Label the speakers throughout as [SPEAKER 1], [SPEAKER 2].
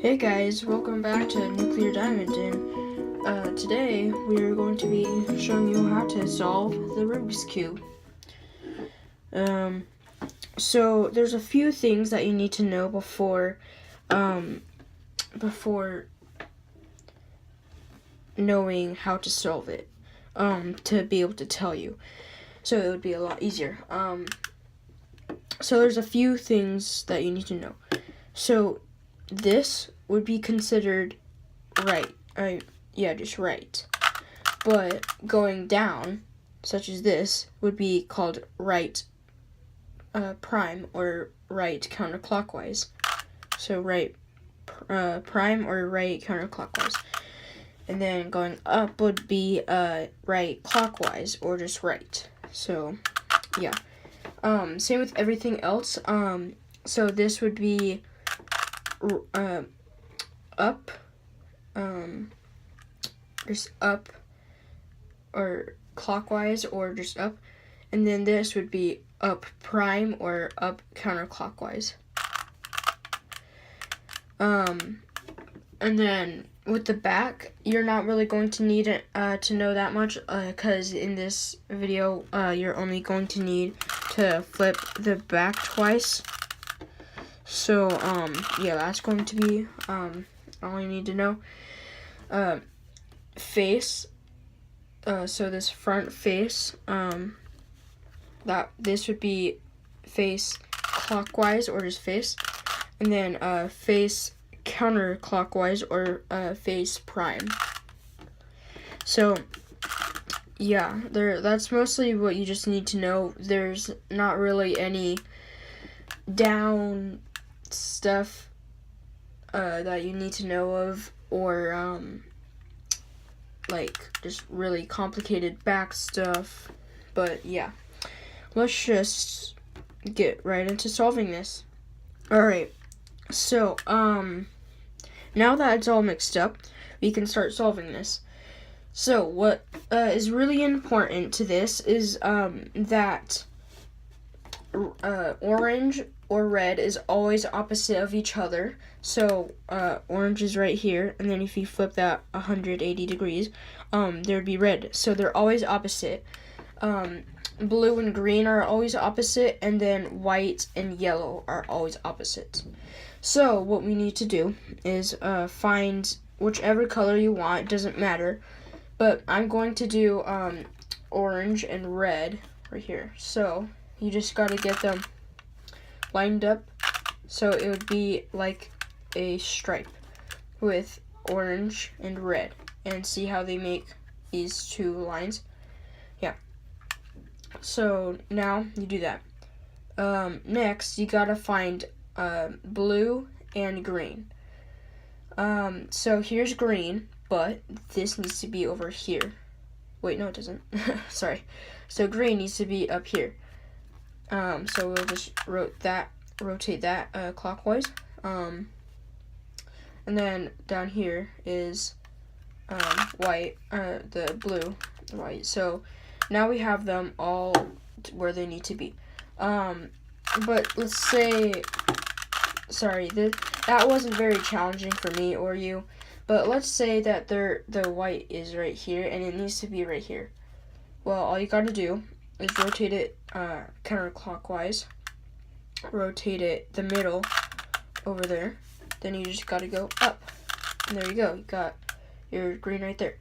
[SPEAKER 1] Hey guys, welcome back to Nuclear Diamond, and today we are going to be showing you how to solve the Rubik's Cube. So there's a few things that you need to know before knowing how to solve it, to be able to tell you. So it would be a lot easier. So there's a few things that you need to know. So this would be considered right. Just right. But going down, such as this, would be called right prime or right counterclockwise. So right prime or right counterclockwise. And then going up would be right clockwise or just right. So yeah. Same with everything else. So this would be up, just up, or clockwise, or just up, and then this would be up prime or up counterclockwise. And then with the back, you're not really going to need it to know that much, because in this video, you're only going to need to flip the back twice. So, yeah, that's going to be all you need to know. Face, so this front face, this would be face clockwise or just face, and then face counterclockwise or face prime. So, yeah, that's mostly what you just need to know. There's not really any down stuff that you need to know of, or like just really complicated back stuff. But yeah, let's just get right into solving this. Alright, so now that it's all mixed up, we can start solving this. So what is really important to this is that orange or red is always opposite of each other. So orange is right here, and then if you flip that 180 degrees, there'd be red. So they're always opposite. Blue and green are always opposite, and then white and yellow are always opposite. So what we need to do is find whichever color you want. It doesn't matter, but I'm going to do orange and red right here. So you just got to get them lined up, so it would be like a stripe with orange and red, and see how they make these two lines. Yeah, so now you do that. Next you gotta find blue and green. So here's green, but this needs to be over here. Wait, no it doesn't. Sorry. So green needs to be up here. So we'll just rotate that clockwise. And then down here is white, the blue, white. So now we have them all where they need to be. But let's say, sorry, that wasn't very challenging for me or you. But let's say that the white is right here and it needs to be right here. Well, all you gotta do is rotate it counterclockwise, rotate it the middle over there, then you just gotta go up, and there you go, you got your green right there.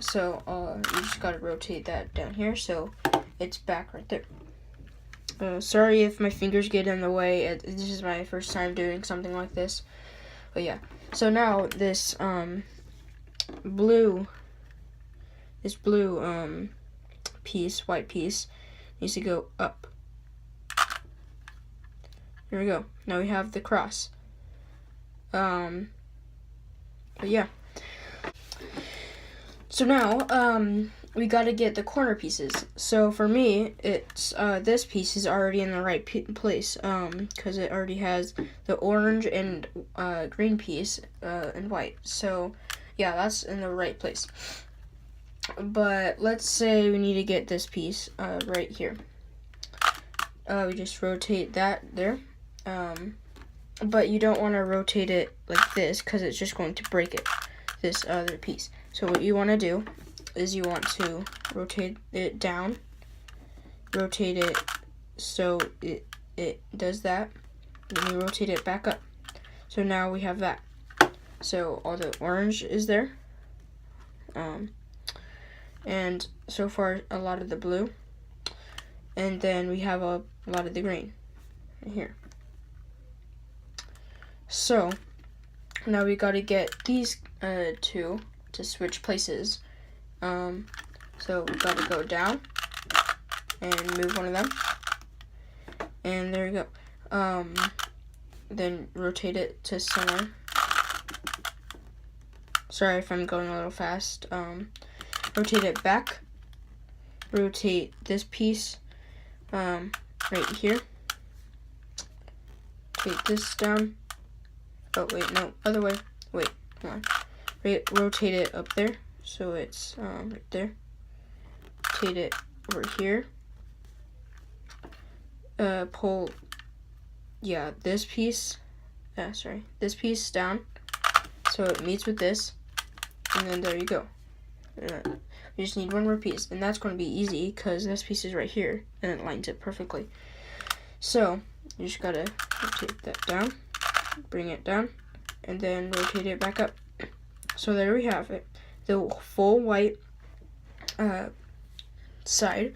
[SPEAKER 1] So you just gotta rotate that down here so it's back right there. Sorry if my fingers get in the way, this is my first time doing something like this, but yeah. So now this blue piece, white piece, needs to go up. Here we go. Now we have the cross. But yeah. So now we gotta get the corner pieces. So for me, it's this piece is already in the right place, because it already has the orange and green piece and white. So yeah, that's in the right place. But let's say we need to get this piece right here. We just rotate that there. but you don't want to rotate it like this because it's just going to break it, this other piece. So what you want to do is you want to rotate it down, rotate it so it does that, then you rotate it back up. So now we have that. So all the orange is there, and so far a lot of the blue, and then we have a lot of the green right here. So now we got to get these two to switch places. So we got to go down and move one of them, and there we go. Then rotate it to center. Sorry if I'm going a little fast. Rotate it back. Rotate this piece right here. Rotate this down. Oh wait, no, other way. Wait, hold on. Rotate it up there, so it's right there. Rotate it over here. Pull, this piece. This piece down, so it meets with this, and then there you go. We just need one more piece, and that's going to be easy because this piece is right here, and it lines it perfectly. So you just gotta rotate that down, bring it down, and then rotate it back up. So there we have it, the full white side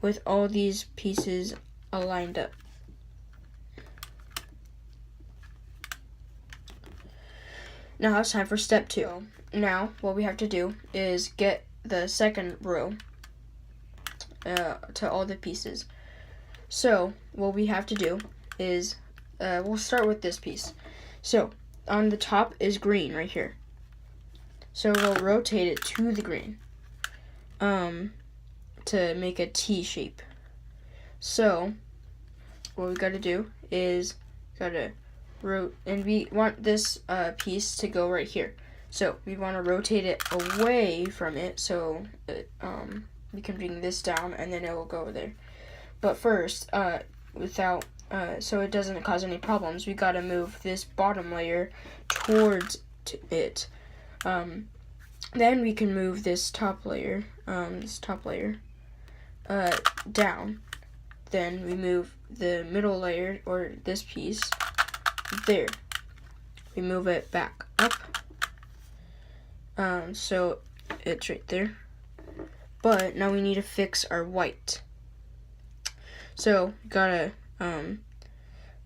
[SPEAKER 1] with all these pieces aligned up. Now it's time for step 2. Now what we have to do is get the second row to all the pieces. So what we have to do is we'll start with this piece. So on the top is green right here. So we'll rotate it to the green to make a T shape. So what we got to do is and we want this piece to go right here. So we want to rotate it away from it so we can bring this down and then it will go over there. But first, so it doesn't cause any problems, we got to move this bottom layer towards it. Then we can move this top layer, down. Then we move the middle layer, or this piece, there. We move it back up. So it's right there. But now we need to fix our white. So we gotta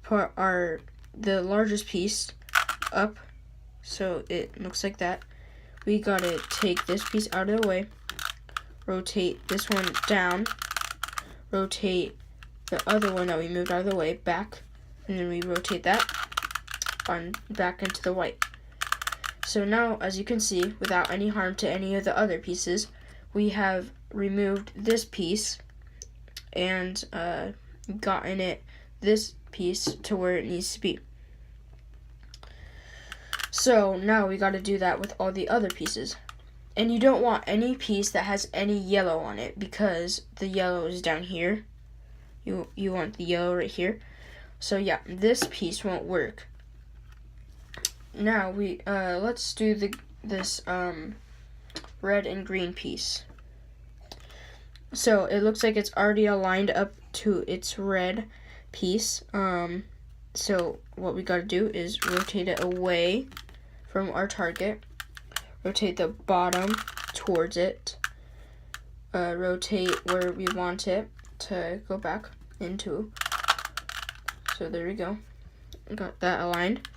[SPEAKER 1] put the largest piece up so it looks like that. We gotta take this piece out of the way, rotate this one down, rotate the other one that we moved out of the way back, and then we rotate that back into the white. So now, as you can see, without any harm to any of the other pieces, we have removed this piece and gotten this piece to where it needs to be. So now we got to do that with all the other pieces. And you don't want any piece that has any yellow on it because the yellow is down here. You want the yellow right here. So yeah, this piece won't work. Now we let's do this red and green piece. So it looks like it's already aligned up to its red piece. So what we got to do is rotate it away from our target. Rotate the bottom towards it. Rotate where we want it to go back into. So there we go. Got that aligned.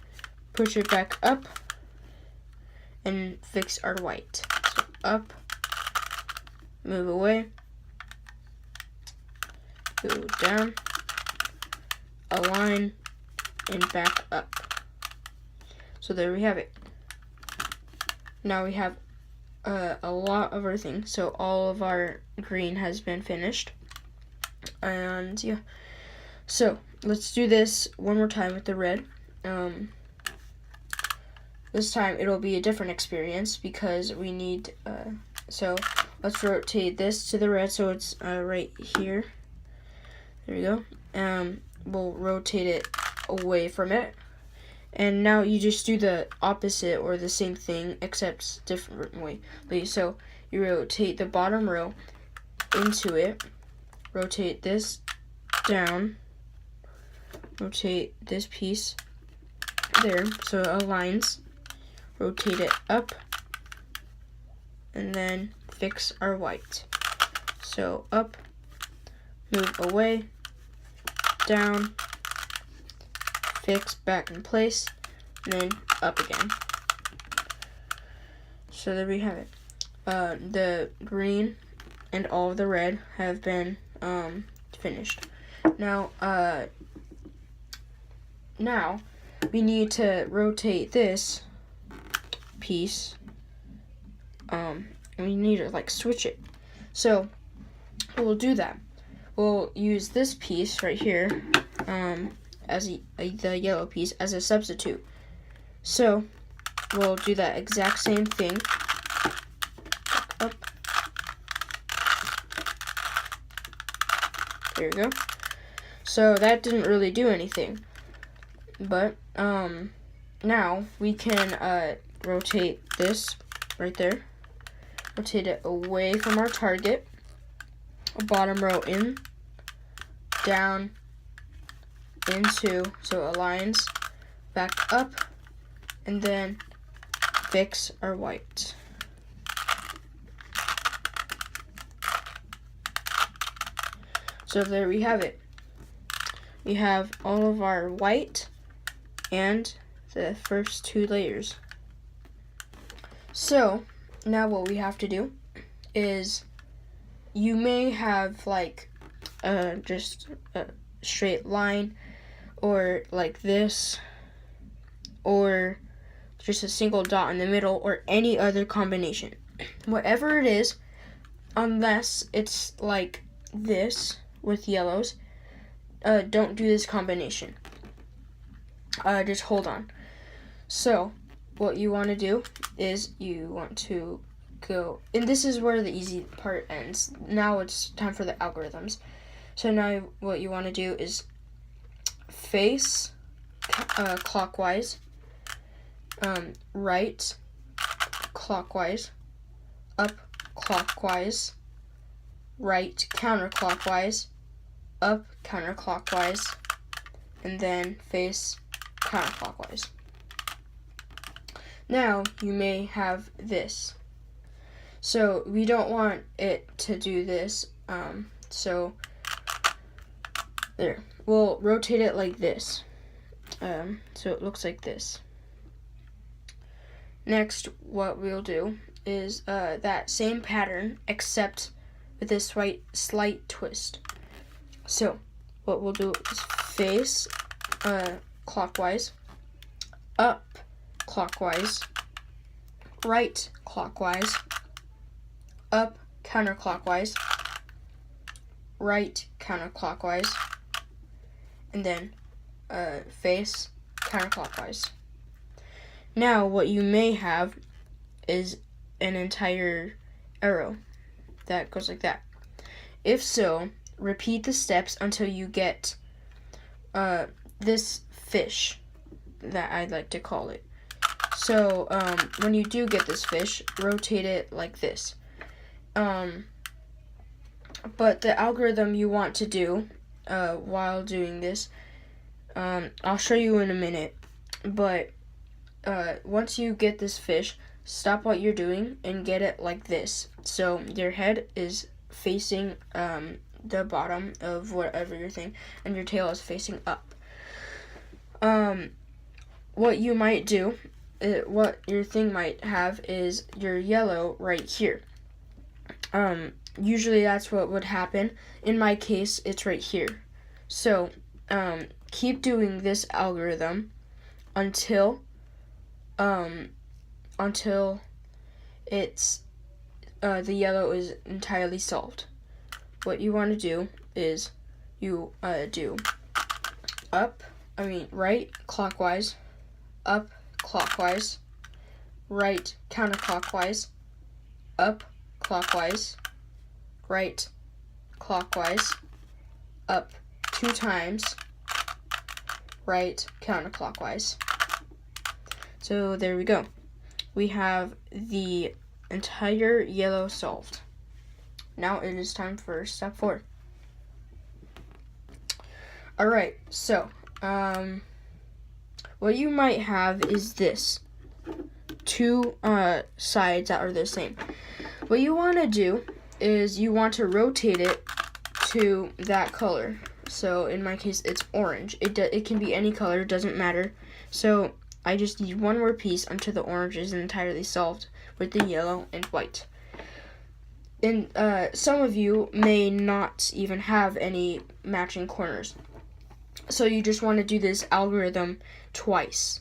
[SPEAKER 1] Push it back up and fix our white. So up, move away, go down, align, and back up. So there we have it. Now we have a lot of everything. So all of our green has been finished. And yeah. So let's do this one more time with the red. This time it'll be a different experience because we need, so let's rotate this to the red so it's right here. There we go. We'll rotate it away from it And now you just do the opposite or the same thing except different way. So you rotate the bottom row into it, rotate this down, rotate this piece there so it aligns, rotate it up, and then fix our white. So up, move away, down, fix back in place, and then up again. So there we have it. The green and all of the red have been finished. Now we need to rotate this piece. We need to like switch it. So we'll do that. We'll use this piece right here as the yellow piece as a substitute. So we'll do that exact same thing. Up. There we go. So that didn't really do anything. But now we can rotate this right there. Rotate it away from our target. Bottom row in, down, into, so it aligns, back up, and then fix our white. So there we have it. We have all of our white and the first two layers. So now what we have to do is, you may have like just a straight line, or like this, or just a single dot in the middle, or any other combination. Whatever it is, unless it's like this with yellows, don't do this combination. Just hold on. So what you want to do is you want to go, and this is where the easy part ends. Now it's time for the algorithms. So now what you want to do is face clockwise, right clockwise, up clockwise, right counterclockwise, up counterclockwise, and then face counterclockwise. Now you may have this. So we don't want it to do this. So there. We'll rotate it like this. So it looks like this. Next, what we'll do is that same pattern, except with this slight twist. So what we'll do is face clockwise, up clockwise, right clockwise, up counterclockwise, right counterclockwise, and then face counterclockwise. Now what you may have is an entire arrow that goes like that. If so, repeat the steps until you get this fish, that I'd like to call it. So when you do get this fish, rotate it like this. But the algorithm you want to do while doing this, I'll show you in a minute, but once you get this fish, stop what you're doing and get it like this. So your head is facing the bottom of whatever you're thinking, and your tail is facing up. What you might do, what your thing might have is your yellow right here. Usually that's what would happen. In my case, it's right here. So keep doing this algorithm until it's the yellow is entirely solved. What you want to do is you do right clockwise, up clockwise, right counterclockwise, up clockwise, right clockwise, up 2 times, right counterclockwise. So there we go. We have the entire yellow solved. Now it is time for step 4. Alright, so what you might have is this. 2 sides that are the same. What you want to do is you want to rotate it to that color. So in my case, it's orange. It can be any color, it doesn't matter. So I just need one more piece until the orange is entirely solved with the yellow and white. And some of you may not even have any matching corners. So you just want to do this algorithm twice.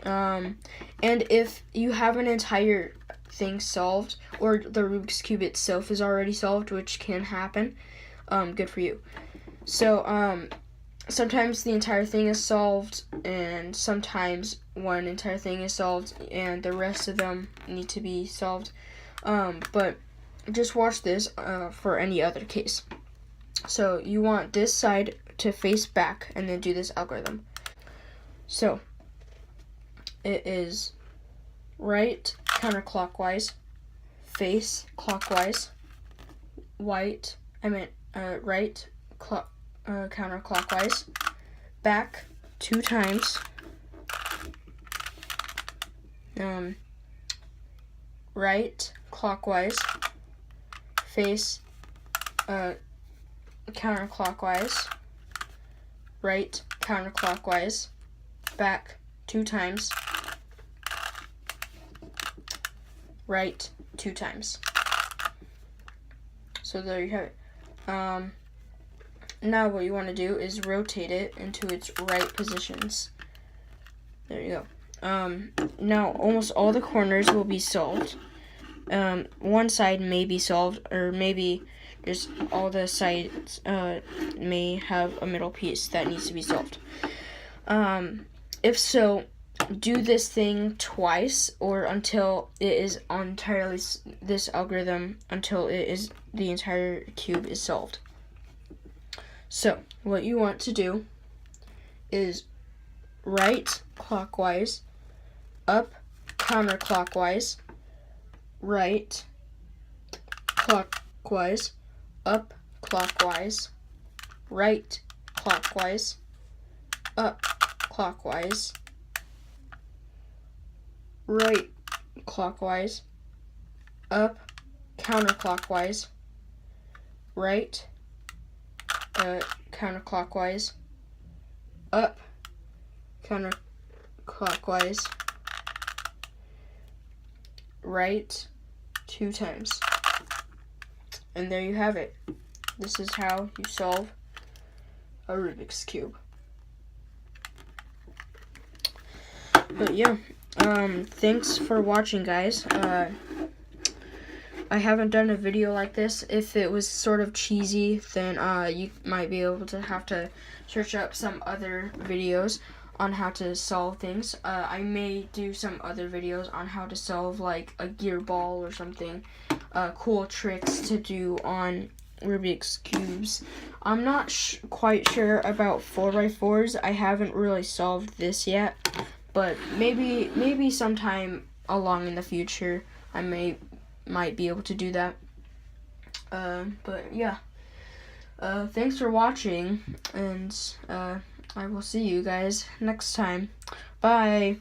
[SPEAKER 1] And if you have an entire thing solved, or the Rubik's Cube itself is already solved, which can happen, good for you. So sometimes the entire thing is solved, and sometimes one entire thing is solved and the rest of them need to be solved. But just watch this for any other case. So you want this side to face back and then do this algorithm. So it is right counterclockwise, face clockwise, right counterclockwise, back 2 times, right clockwise, face counterclockwise, right counterclockwise, back 2 times, right 2 times. So there you have it. Now what you want to do is rotate it into its right positions. There you go. Now almost all the corners will be solved. One side may be solved, or maybe just all the sides may have a middle piece that needs to be solved. If so, do this thing twice, or until it is entirely this algorithm until the entire cube is solved. So what you want to do is right clockwise, up counterclockwise, right clockwise, up clockwise, right clockwise, up clockwise, right clockwise, up counterclockwise, right counterclockwise, up counterclockwise, right 2 times. And there you have it. This is how you solve a Rubik's Cube. But yeah, thanks for watching, guys. I haven't done a video like this. If it was sort of cheesy, then you might be able to have to search up some other videos on how to solve things. I may do some other videos on how to solve like a gear ball or something. Cool tricks to do on Rubik's Cubes. I'm not quite sure about 4x4s. I haven't really solved this yet, but maybe sometime along in the future I might be able to do that. But yeah, thanks for watching, and I will see you guys next time. Bye.